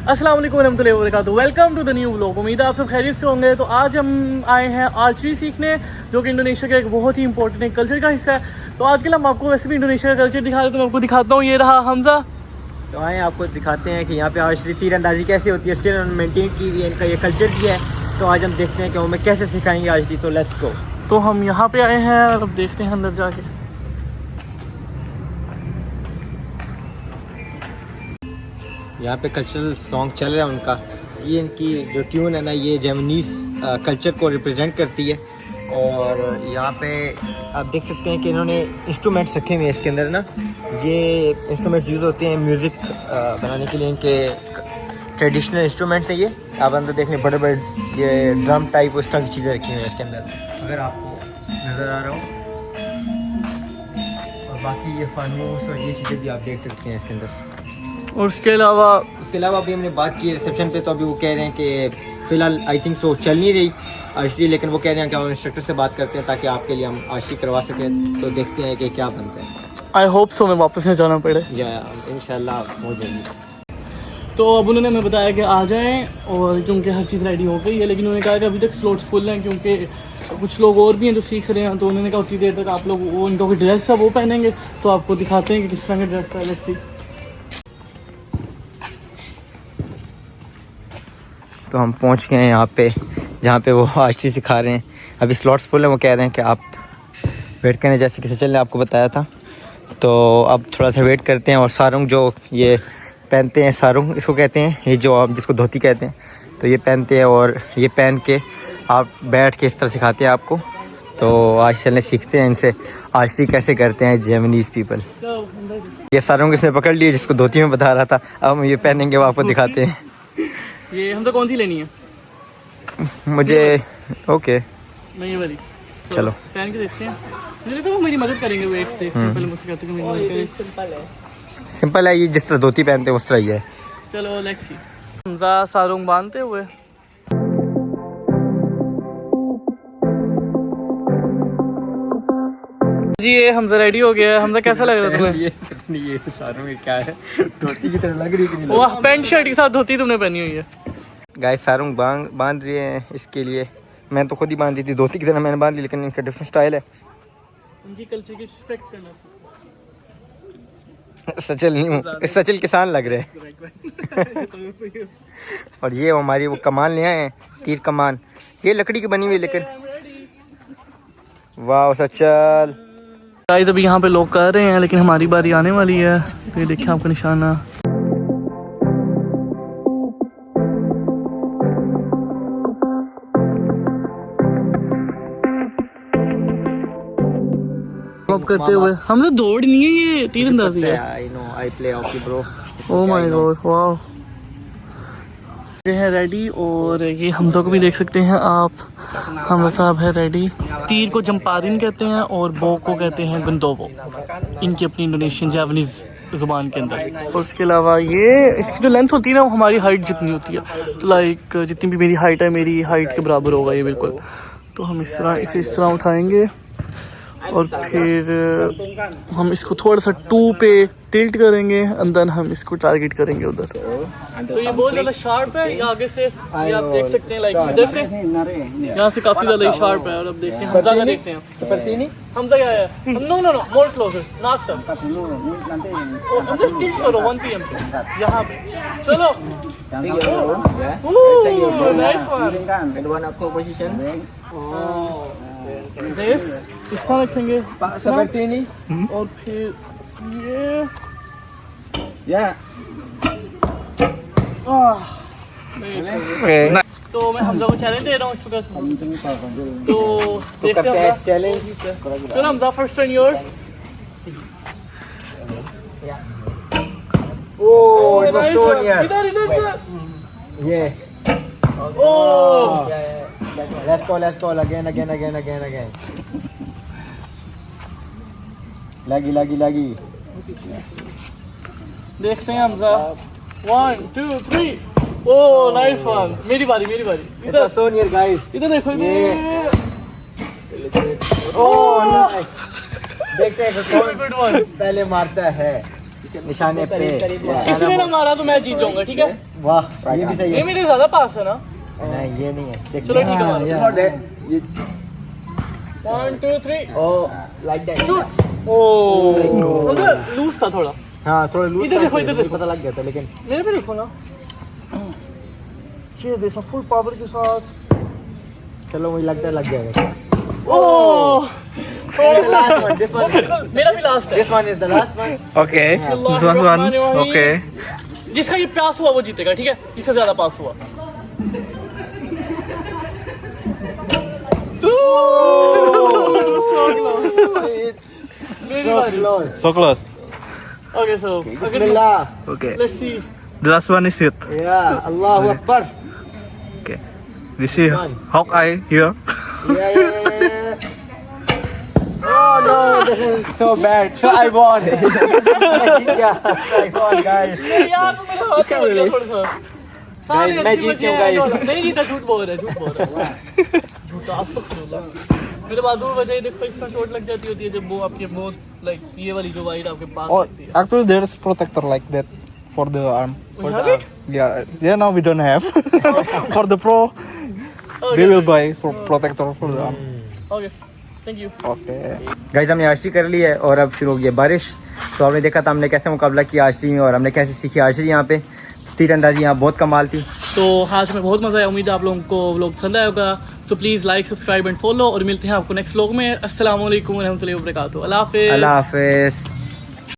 अस्सलाम वालेकुम रहमतुल्लाहि व बरकातुहू। Welcome to the new vlog. उम्मीद है आप सब खैरियत से होंगे। तो आज हम आए हैं आर्चरी सीखने, जो कि इंडोनेशिया का एक बहुत ही इंपॉर्टेंट एक कल्चर का हिस्सा है। तो आज के लिए हम आपको वैसे भी इंडोनेशिया का कल्चर दिखा रहे हैं, तो मैं आपको दिखाता हूँ। ये रहा हमजा। तो आए आपको दिखाते हैं कि यहाँ पे आर्चरी तीरंदाजी कैसे होती है, स्टिल मेंटेन की हुई है, इनका ये कल्चर भी है। तो आज हम देखते हैं कि हमें कैसे सिखाएंगे आर्चरी। तो लेट्स गो। तो हम यहाँ पे आए हैं और अब देखते हैं अंदर जाके। यहाँ पे कल्चरल सॉन्ग चल रहा है उनका। ये इनकी जो ट्यून है ना, ये जैमनीज़ कल्चर को रिप्रेजेंट करती है। और यहाँ पे आप देख सकते हैं कि इन्होंने इंस्ट्रूमेंट्स रखे हुए हैं इसके अंदर ना। ये इंस्ट्रूमेंट्स यूज़ होते हैं म्यूज़िक बनाने के लिए। इनके ट्रेडिशनल इंस्ट्रूमेंट्स हैं ये। आप अंदर देखने बड़े बड़े ये ड्रम टाइप उस तरह की चीज़ें रखी हुई हैं इसके अंदर, अगर आपको नज़र आ रहा हो। और बाकी ये फानूस और ये चीज़ें भी आप देख सकते हैं इसके अंदर। और उसके अलावा अभी हमने बात की रिसेप्शन पे, तो अभी वो कह रहे हैं कि फ़िलहाल आई थिंक सो चल नहीं रही आर्चरी, लेकिन वो कह रहे हैं कि हम इंस्ट्रक्टर से बात करते हैं ताकि आपके लिए हम आर्चरी करवा सकें। तो देखते हैं कि क्या बनता है। आई होप सो मैं वापस नहीं जाना पड़े, या इंशाल्लाह हो जाएगी। तो अब उन्होंने हमें बताया कि आ जाएं, और क्योंकि हर चीज़ रेडी हो गई है। लेकिन उन्होंने कहा कि अभी तक स्लॉट्स फुल हैं, क्योंकि कुछ लोग और भी हैं जो सीख रहे हैं। तो उन्होंने कहा उतनी देर तक आप लोग वो इनका कोई ड्रेस है वो पहनेंगे, तो आपको दिखाते हैं कि किस तरह का ड्रेस है। Let's see. तो हम पहुंच गए हैं यहाँ पे जहाँ पे वो आर्चरी सिखा रहे हैं। अभी स्लॉट्स फुल हैं। वो कह रहे हैं कि आप वेट करें, जैसे कि सचल ने आपको बताया था। तो अब थोड़ा सा वेट करते हैं। और सारुंग जो ये पहनते हैं, सारुंग इसको कहते हैं, ये जो आप जिसको धोती कहते हैं, तो ये पहनते हैं। और ये पहन के आप बैठ के इस तरह सिखाते हैं आपको। तो आज चलने सीखते हैं इनसे आर्चरी कैसे करते हैं जैमनीज़ पीपल। ये सारुंग इसने पकड़ लिए जिसको धोती में बता रहा था। अब हम ये पहनेंगे, वो आपको दिखाते हैं। ये हम तो कौन सी लेनी है? मुझे ओके, नहीं ये वाली। चलो पहन के देखते हैं। मुझे लगता है वो मेरी मदद करेंगे। वेट देखते हैं, पहले मुझसे कहते हैं कि मेरी मदद करें। सिंपल है, ये जिस तरह धोती पहनते हैं उस तरह ही है। चलो लेट्स सी। हमजा सारुंग बांधते हुए। जी ये हमजा रेडी हो गया है। हमजा कैसा लग रहा है तुम्हें? ये सारुंग क्या है, धोती की तरह लग रही है। वाह, पैंट शर्ट के साथ धोती तुमने पहनी हुई है। गाइस सारुंग बांध रही है इसके लिए। मैं तो खुद ही बांध दी थी धोती की तरह, मैंने बांध ली, लेकिन इनका डिफरेंट स्टाइल है। उनकी कल्चर की रिस्पेक्ट करना। सचल नहीं हूँ, सचल किसान लग रहे हैं। और ये हमारी वो कमान ले आए हैं, तीर कमान। ये लकड़ी की बनी हुई, लेकिन वाह सचल। गाइस अभी यहाँ पे लोग कर रहे हैं, लेकिन हमारी बारी आने वाली है। ये देखिए आपका निशाना। अब करते हुए हम तो दौड़ नहीं है, ये तीरंदाजी है। I know, I play hockey bro. Oh my God, wow. ये है रेडी, और ये हमजा को भी देख सकते हैं आप। हमजा साहब है रेडी। तीर को जंपारिन कहते हैं और बो को कहते हैं गुंदोवो, इनकी अपनी इंडोनेशियन जापानीज जुबान के अंदर। और उसके अलावा ये इसकी जो लेंथ होती है ना, वो हमारी हाइट जितनी होती है। तो लाइक जितनी भी मेरी हाइट है, मेरी हाइट के बराबर होगा ये बिल्कुल। तो हम इसे इस तरह उठाएंगे, और फिर हम इसको थोड़ा सा 2 पे टिल्ट करेंगे, अंदर हम इसको टारगेट करेंगे उधर। तो ये बहुत ज़्यादा शार्प है। ये आगे से ये आप देख सकते हैं, लाइक इधर से यहाँ से काफ़ी ज़्यादा शार्प है। और अब देखते हैं हमजा का, देखते हैं हमजा क्या है। No no no, more closer, नाक तक अंदर टिल्ट करो 1 PM पे यहाँ पे। चलो रेस इस तरह रखेंगे, और फिर ये तो मैं हमजा को चैलेंज दे रहा हूँ इस वक्त। तो देखते हैं चैलेंज। चलो हमजा, फर्स्ट टर्न योर्स। ओह इधर ये ओह let's go again. लगी। देखते हैं हमजा। 1 2 3। Oh nice one. मेरी बारी इधर। so near guys। इधर देखो इधर। Oh nice. देखते हैं गुड वन पहले मारता है निशाने पे। इसने ना मारा तो मैं जीत जाऊंगा, ठीक है? वाह ये भी सही ये है। मेरे ज्यादा पास है ना। नहीं ये नहीं है। चलो ठीक है। ये 1 2 3 like that. Shoot. Oh loose था थोड़ा। हाँ थोड़ा लूज इधर देखो, इधर देखो। पता लग गया था लेकिन मेरे पे देखो ना, ये देखो फुल पावर के साथ। चलो मुझे लगता है लग जाएगा। ओह last one, this one. मेरा भी लास्ट है। This one is the last one. Okay, this was one. Okay. जिसका ये पास हुआ वो जीतेगा, ठीक है, जिसका ज्यादा पास हुआ। So close. Okay, so Bismillah. Okay. let's see. The last one is it. Yeah, Allahu Akbar. Okay. This is Hawkeye here. Yeah. Oh no, this is so bad. So I won. Yeah, I won, guys. यार तो मेरा हाथ टूट गया थोड़ा सा। सारी Guys, मैं अच्छी जीत बची गया है, guys. नहीं जीता, झूठ बोल रहा है, झूठ बोल रहा है। झूठा अस्तगफुरुल्लाह। मेरे बहादुर वजह देखो, इसमें चोट लग जाती होती है जब वो आपके बहुत लाइक ये वाली जो वाइड आपके पास Oh, लगती है। actually there's protector like that for the arm. We have it? Yeah, now we don't have. For the pro, they will buy for protector for the arm. Okay, thank you. Okay. Guys हमने archery कर ली है और अब शुरू हो गई है बारिश। तो आपने देखा था हमने कैसे मुकाबला किया आर्चरी में और हमने कैसे सीखी आर्चरी यहाँ पे। तीरंदाजी यहाँ बहुत कमाल थी। तो आज में बहुत मजा आया, उम्मीद है आप लोगों को व्लॉग पसंद आया होगा। तो please like subscribe and follow, और मिलते हैं आपको नेक्स्ट व्लॉग में। अस्सलाम वालेकुम व रहमतुल्लाहि व बरकातहू। अल्लाह हाफिज़। अल्लाह हाफिज़।